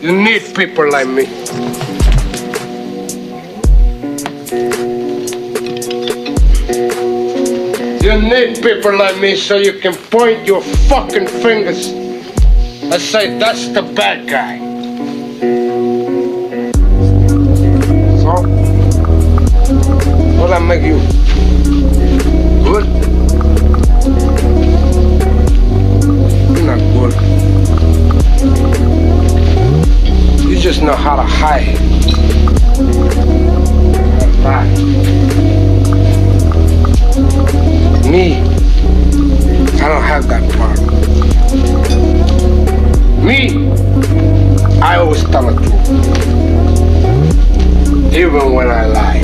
You need people like me. You need people like me so you can point your fucking fingers and say, that's the bad guy. So, will that make you good? You're not good. You just know how to hide. How to lie. Me, I don't have that part. Me, I always tell the truth. Even when I lie.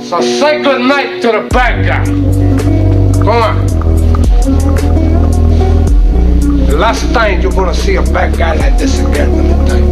So say good night to the bad guy. Come on. The last time you're gonna see a bad guy like this again, let me tell you.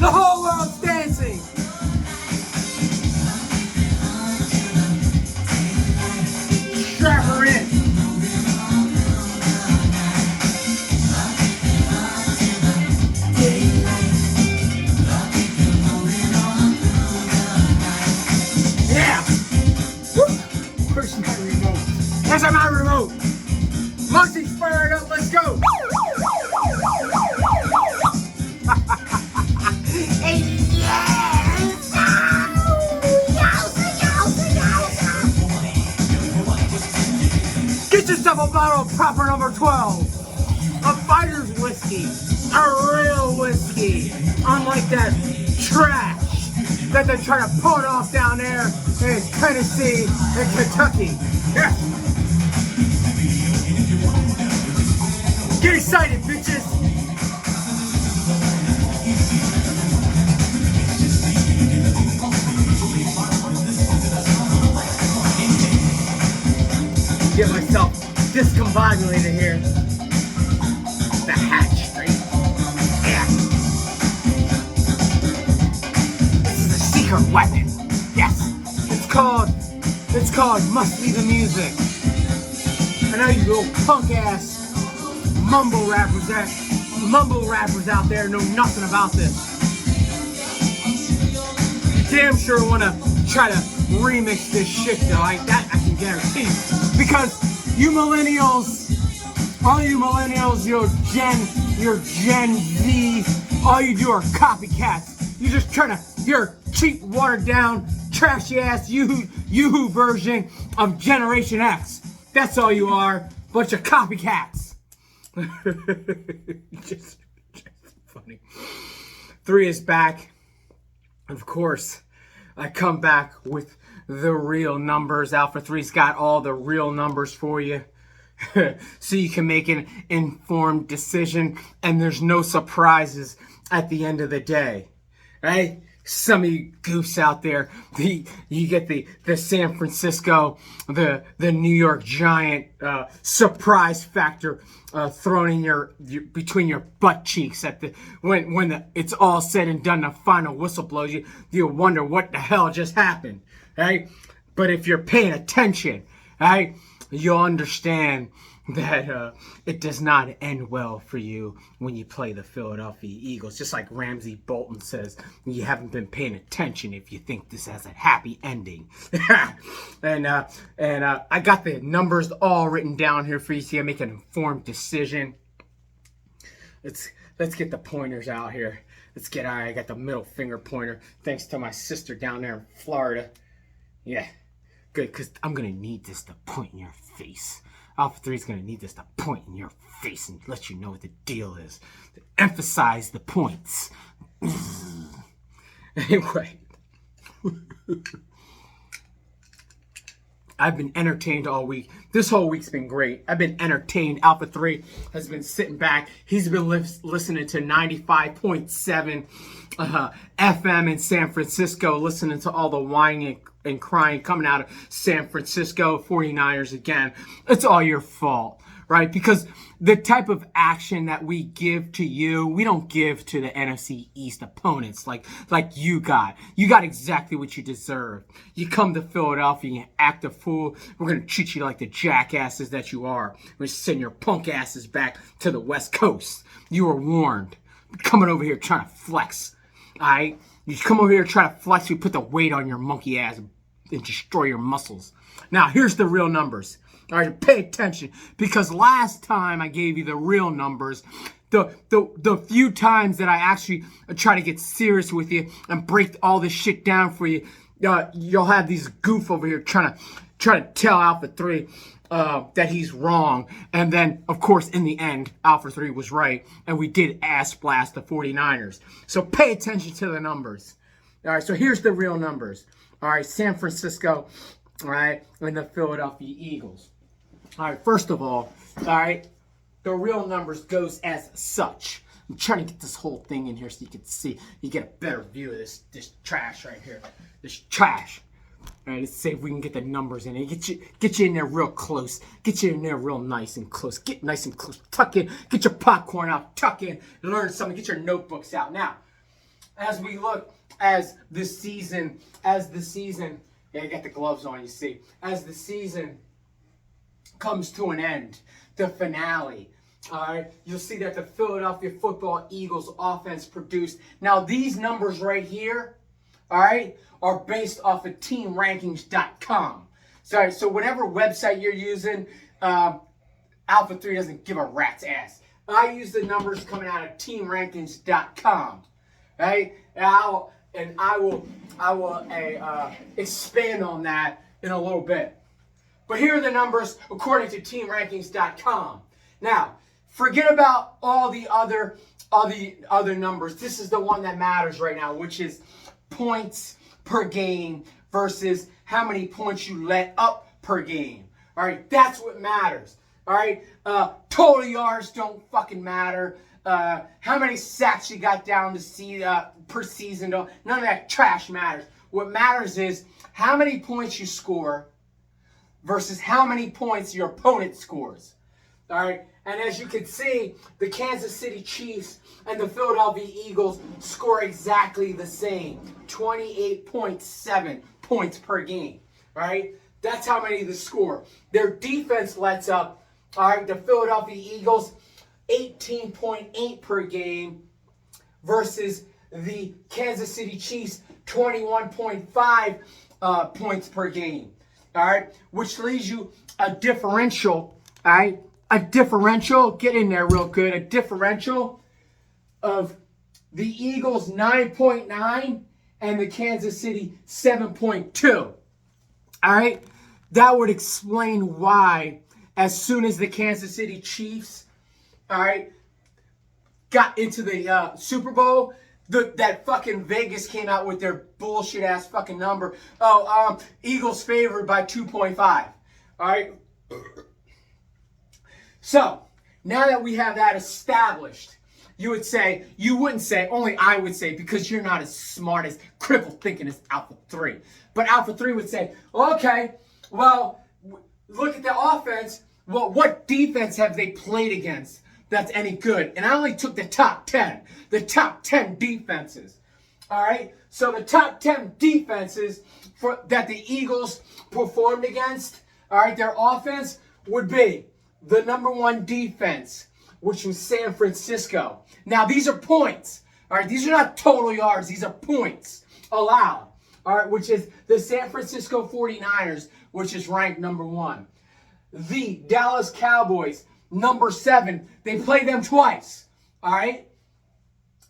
The whole world's dancing. Strap her in. Yeah. Woo. Where's my remote? That's my remote. Muxie's fired up. Let's go. Get yourself a bottle of proper number 12. A fighter's whiskey. A real whiskey. Unlike that trash that they're trying to pull it off down there in Tennessee and Kentucky. Yeah. Get excited, bitches. Get myself discombobulated here. The hatch straight. Yeah. her weapon. Yes, it's called Must Be the Music. I know you little punk ass mumble rappers out there know nothing about this. You damn sure wanna try to remix this shit though, that I can guarantee. Because you millennials, all you millennials, your Gen Z, all you do are copycats. You're cheap, watered down, trashy ass Yoo-hoo version of Generation X. That's all you are, bunch of copycats. just funny. 3 is back. Of course, I come back with the real numbers. Alpha 3's got all the real numbers for you. So you can make an informed decision and there's no surprises at the end of the day. Right? Some of you goofs out there, you get the San Francisco, the New York Giant surprise factor thrown in your between your butt cheeks at when it's all said and done. The final whistle blows, you wonder what the hell just happened, right? But if you're paying attention, right, you'll understand that it does not end well for you when you play the Philadelphia Eagles. Just like Ramsey Bolton says, you haven't been paying attention if you think this has a happy ending. and I got the numbers all written down here for you so you can make an informed decision. Let's get the pointers out here. I got the middle finger pointer thanks to my sister down there in Florida. Yeah, good, because I'm going to need this to point in your face. Alpha 3 is going to need this to point in your face and let you know what the deal is. To emphasize the points. Anyway. I've been entertained all week. This whole week's been great. I've been entertained. Alpha 3 has been sitting back. He's been listening to 95.7 FM in San Francisco, listening to all the whining and crying coming out of San Francisco 49ers again. It's all your fault, right? Because the type of action that we give to you, we don't give to the NFC East opponents like you got. You got exactly what you deserve. You come to Philadelphia and you act a fool. We're going to treat you like the jackasses that you are. We're going to send your punk asses back to the West Coast. You were warned. Coming over here trying to flex, all right? You come over here trying to flex, we put the weight on your monkey ass and destroy your muscles. Now, here's the real numbers. All right, pay attention, because last time I gave you the real numbers, the few times that I actually try to get serious with you and break all this shit down for you, you'll have these goof over here trying to tell Alpha 3 that he's wrong. And then, of course, in the end, Alpha 3 was right, and we did ass blast the 49ers. So pay attention to the numbers. All right, so here's the real numbers. All right, San Francisco, all right, and the Philadelphia Eagles. All right, first of all right, the real numbers goes as such. I'm trying to get this whole thing in here so you can see, you get a better view of this trash right here. This trash. All right, let's see if we can get the numbers in it. Get you in there real close. Get you in there real nice and close. Get nice and close. Tuck in. Get your popcorn out. Tuck in. Learn something. Get your notebooks out. Now, as we look as the season, yeah, I got the gloves on, you see. As the season comes to an end, the finale, all right, you'll see that the Philadelphia Football Eagles offense produced. Now, these numbers right here, all right, are based off of teamrankings.com. So whatever website you're using, Alpha 3 doesn't give a rat's ass. I use the numbers coming out of teamrankings.com, right? And I will expand on that in a little bit. But here are the numbers according to teamrankings.com. Now, forget about all the other numbers. This is the one that matters right now, which is points per game versus how many points you let up per game. All right, that's what matters. All right, total yards don't fucking matter. How many sacks you got down to see per season? None of that trash matters. What matters is how many points you score versus how many points your opponent scores. All right, And as you can see, the Kansas City Chiefs and the Philadelphia Eagles score exactly the same, 28.7 points per game, right? That's how many they score. Their defense lets up, all right, the Philadelphia Eagles, 18.8 per game versus the Kansas City Chiefs, 21.5 points per game, all right? Which leaves you a differential, all right? A differential, get in there real good, a differential of the Eagles 9.9 and the Kansas City 7.2. All right? That would explain why as soon as the Kansas City Chiefs, all right, got into the Super Bowl, that fucking Vegas came out with their bullshit ass fucking number. Eagles favored by 2.5. All right? So, now that we have that established, you wouldn't say, only I would say, because you're not as smart as critical thinking as Alpha 3. But Alpha 3 would say, okay, well, look at the offense. Well, what defense have they played against that's any good? And I only took the top 10 defenses. All right? So the top 10 defenses that the Eagles performed against, all right, their offense would be the number 1 defense, which was San Francisco. Now, these are points. All right, these are not total yards. These are points allowed. All right, which is the San Francisco 49ers, which is ranked number 1. The Dallas Cowboys, number 7. They play them twice. All right.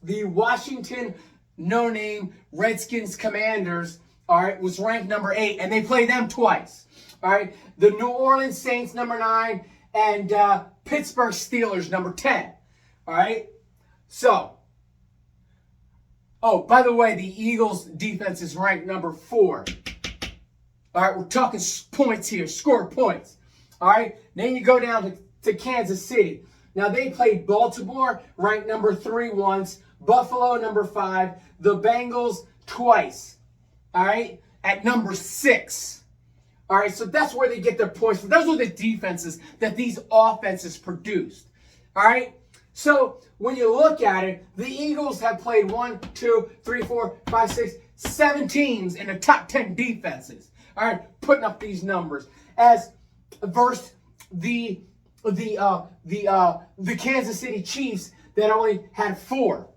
The Washington no-name Redskins Commanders, all right, was ranked number 8, and they play them twice. All right. The New Orleans Saints, number 9. And Pittsburgh Steelers, number 10. All right? So, by the way, the Eagles' defense is ranked number 4. All right? We're talking points here, score points. All right? Then you go down to Kansas City. Now, they played Baltimore, ranked number 3 once. Buffalo, number 5. The Bengals, twice. All right? At number 6. All right, so that's where they get their points from. Those are the defenses that these offenses produced. All right, so when you look at it, the Eagles have played 1, 2, 3, 4, 5, 6, 7 teams in the top 10 defenses. All right, putting up these numbers as versus the Kansas City Chiefs that only had 4.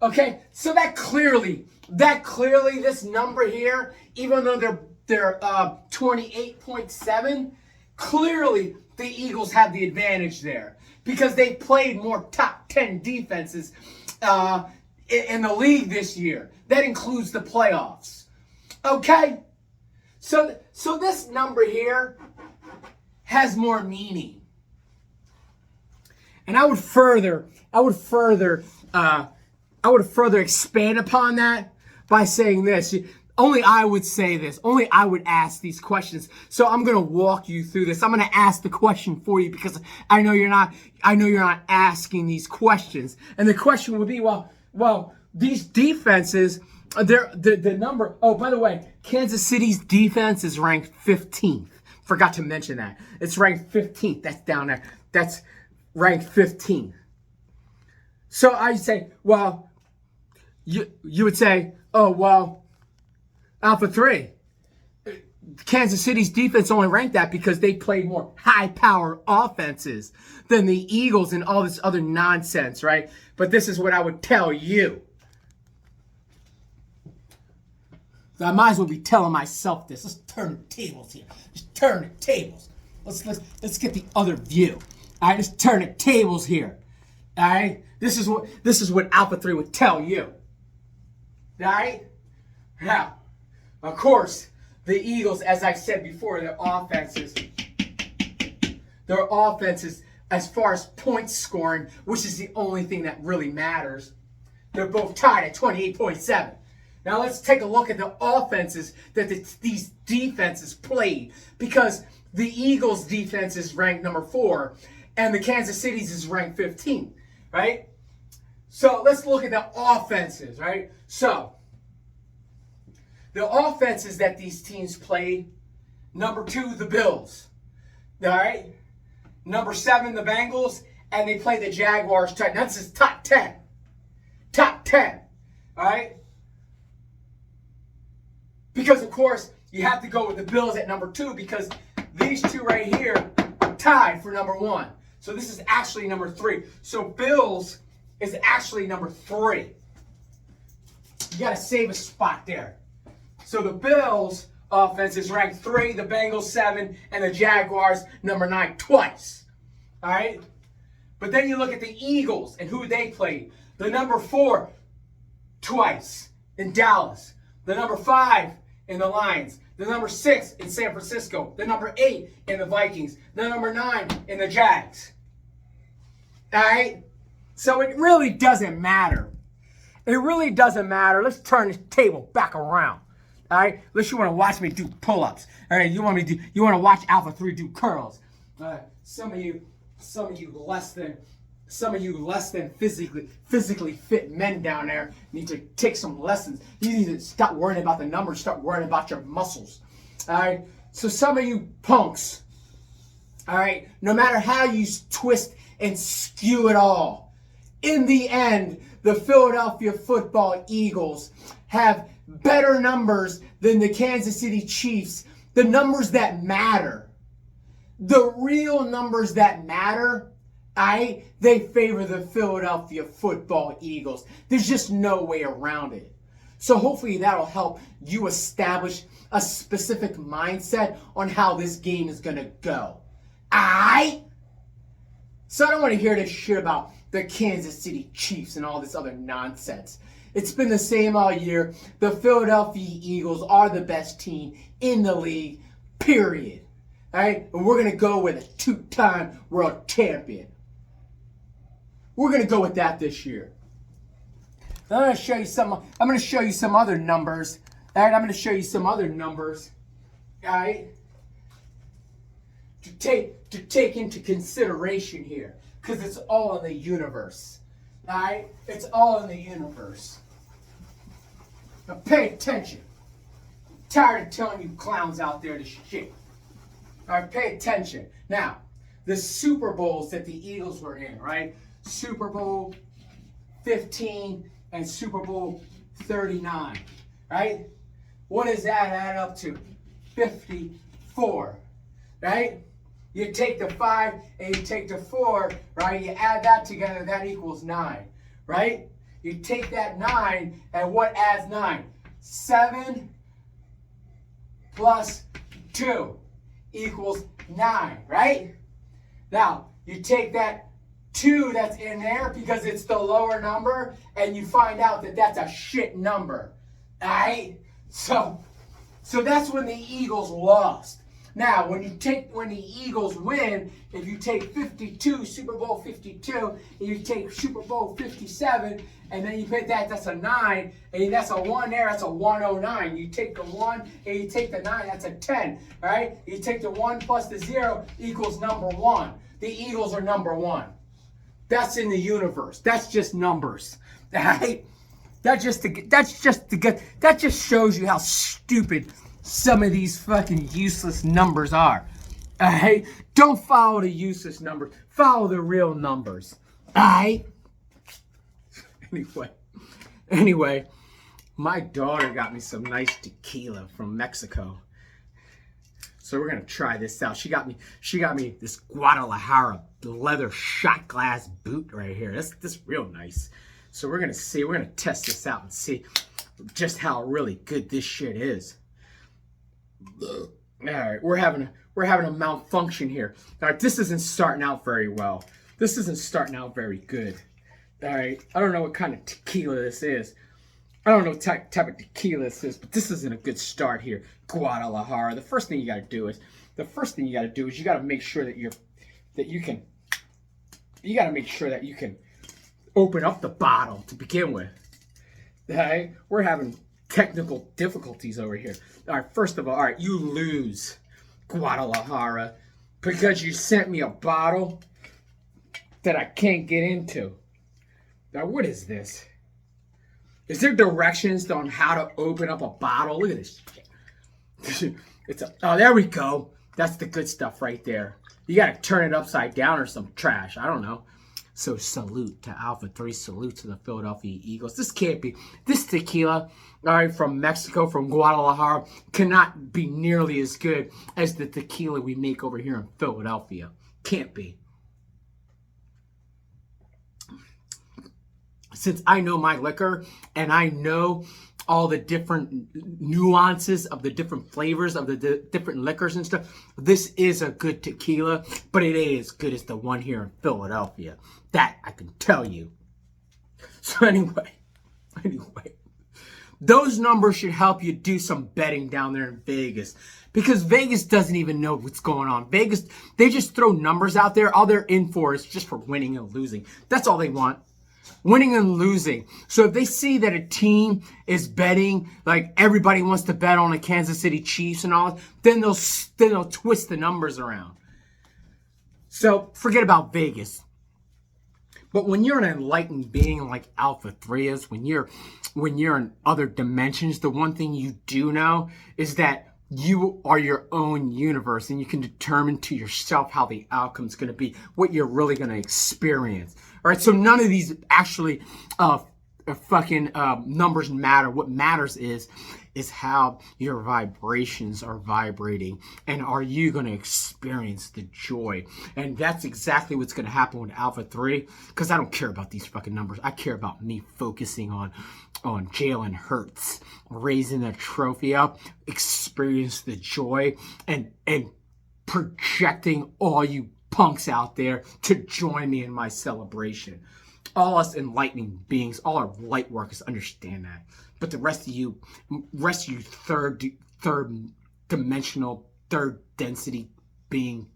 Okay, so that clearly, this number here, even though they're 28.7, clearly the Eagles have the advantage there because they played more top 10 defenses in the league this year. That includes the playoffs. Okay? So this number here has more meaning. And I would further expand upon that by saying this. Only I would say this. Only I would ask these questions. So I'm going to walk you through this. I'm going to ask the question for you because I know you're not asking these questions. And the question would be, well, these defenses, the number, by the way, Kansas City's defense is ranked 15th. Forgot to mention that. It's ranked 15th. That's down there. That's ranked 15th. So I say, well, you would say, Alpha 3, Kansas City's defense only ranked that because they played more high-powered offenses than the Eagles and all this other nonsense, right? But this is what I would tell you. So I might as well be telling myself this. Let's turn the tables here. Just turn the tables. Let's get the other view. All right, let's turn the tables here. All right, this is what Alpha 3 would tell you. All right, now. Of course, the Eagles, as I said before, their offenses, as far as points scoring, which is the only thing that really matters, they're both tied at 28.7. Now let's take a look at the offenses that these defenses played, because the Eagles' defense is ranked number 4, and the Kansas City's is ranked 15, right? So let's look at the offenses, right? So the offenses that these teams played, number 2, the Bills. All right? Number 7, the Bengals, and they play the Jaguars tonight. That's his top 10. Top 10. All right? Because, of course, you have to go with the Bills at number 2 because these two right here are tied for number 1. So this is actually number 3. So Bills is actually number 3. You got to save a spot there. So the Bills offense is ranked 3, the Bengals 7, and the Jaguars number 9 twice. All right? But then you look at the Eagles and who they played. The number 4 twice in Dallas. The number 5 in the Lions. The number 6 in San Francisco. The number 8 in the Vikings. The number 9 in the Jags. All right? So it really doesn't matter. It really doesn't matter. Let's turn this table back around. All right? Unless you want to watch me do pull-ups. All right? You want to watch Alpha 3 do curls. Some of you less than physically fit men down there need to take some lessons. You need to stop worrying about the numbers, start worrying about your muscles. All right? So some of you punks, all right, no matter how you twist and skew it all, in the end, the Philadelphia Football Eagles have better numbers than the Kansas City Chiefs. The numbers that matter. The real numbers that matter, they favor the Philadelphia Football Eagles. There's just no way around it. So hopefully that'll help you establish a specific mindset on how this game is going to go. So I don't want to hear this shit about the Kansas City Chiefs and all this other nonsense. It's been the same all year. The Philadelphia Eagles are the best team in the league, period. All right? And we're going to go with a 2-time world champion. We're going to go with that this year. I'm going to show you some other numbers. All right? I'm going to show you some other numbers. All right? To take into consideration here. Because it's all in the universe. All right? It's all in the universe. Now pay attention. I'm tired of telling you clowns out there this shit. All right, pay attention. Now, the Super Bowls that the Eagles were in, right? Super Bowl 15 and Super Bowl 39, right? What does that add up to? 54, right? You take the 5 and you take the 4, right? You add that together, that equals 9, right? You take that 9, and what adds 9? 7 plus 2 equals 9, right? Now, you take that 2 that's in there because it's the lower number, and you find out that that's a shit number, all right? So that's when the Eagles lost. Now, when the Eagles win, if you take 52, Super Bowl 52, and you take Super Bowl 57, and then you put that's a 9, and that's a 1 there, that's a 109. You take the 1, and you take the 9, that's a 10, right? You take the 1 plus the 0 equals number 1. The Eagles are number 1. That's in the universe. That's just numbers, right? That just shows you how stupid some of these fucking useless numbers are. Alright? Don't follow the useless numbers. Follow the real numbers. Alright? Anyway, my daughter got me some nice tequila from Mexico. So we're gonna try this out. She got me this Guadalajara leather shot glass boot right here. That's real nice. So we're gonna test this out and see just how really good this shit is. All right, we're having a malfunction here. All right, this isn't starting out very well. This isn't starting out very good. All right, I don't know what kind of tequila this is. I don't know what type of tequila this is, but this isn't a good start here. Guadalajara. The first thing you got to do is you got to make sure that you got to make sure that you can open up the bottle to begin with. All right, we're having technical difficulties over here. All right, first of all, you lose, Guadalajara, because you sent me a bottle that I can't get into. Now, what is this? Is there directions on how to open up a bottle? Look at this shit. Oh, there we go. That's the good stuff right there. You gotta turn it upside down or some trash. I don't know. So salute to Alpha 3. Salute to the Philadelphia Eagles. This can't be. This tequila, all right, from Mexico, from Guadalajara, cannot be nearly as good as the tequila we make over here in Philadelphia. Can't be. Since I know my liquor and I know all the different nuances of the different flavors of the different liquors and stuff, this is a good tequila, but it ain't as good as the one here in Philadelphia. That I can tell you. So anyway, those numbers should help you do some betting down there in Vegas, because Vegas doesn't even know what's going on. Vegas, they just throw numbers out there. All they're in for is just for winning and losing. That's all they want. Winning and losing. So if they see that a team is betting, like everybody wants to bet on the Kansas City Chiefs and all, then they'll twist the numbers around. So forget about Vegas. But when you're an enlightened being like Alpha 3 is, when you're in other dimensions, the one thing you do know is that you are your own universe, and you can determine to yourself how the outcome's going to be, what you're really going to experience. All right, so none of these actually fucking numbers matter. What matters is how your vibrations are vibrating, and are you going to experience the joy? And that's exactly what's going to happen with Alpha 3, because I don't care about these fucking numbers. I care about me focusing on Jalen Hurts, raising the trophy up, experience the joy, and projecting all you punks out there to join me in my celebration. All us enlightening beings, all our light workers understand that. But the rest of you third dimensional, third density being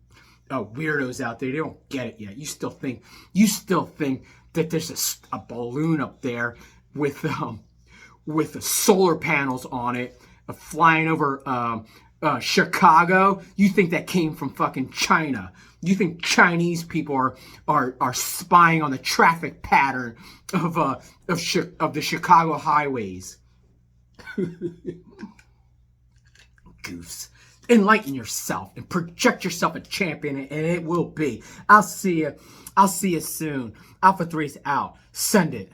weirdos out there, they don't get it yet. You still think that there's a balloon up there with the solar panels on it, flying over Chicago. You think that came from fucking China. You think Chinese people are spying on the traffic pattern of the Chicago highways. Goofs. Enlighten yourself and project yourself a champion, and it will be. I'll see you soon. Alpha 3's out. Send it.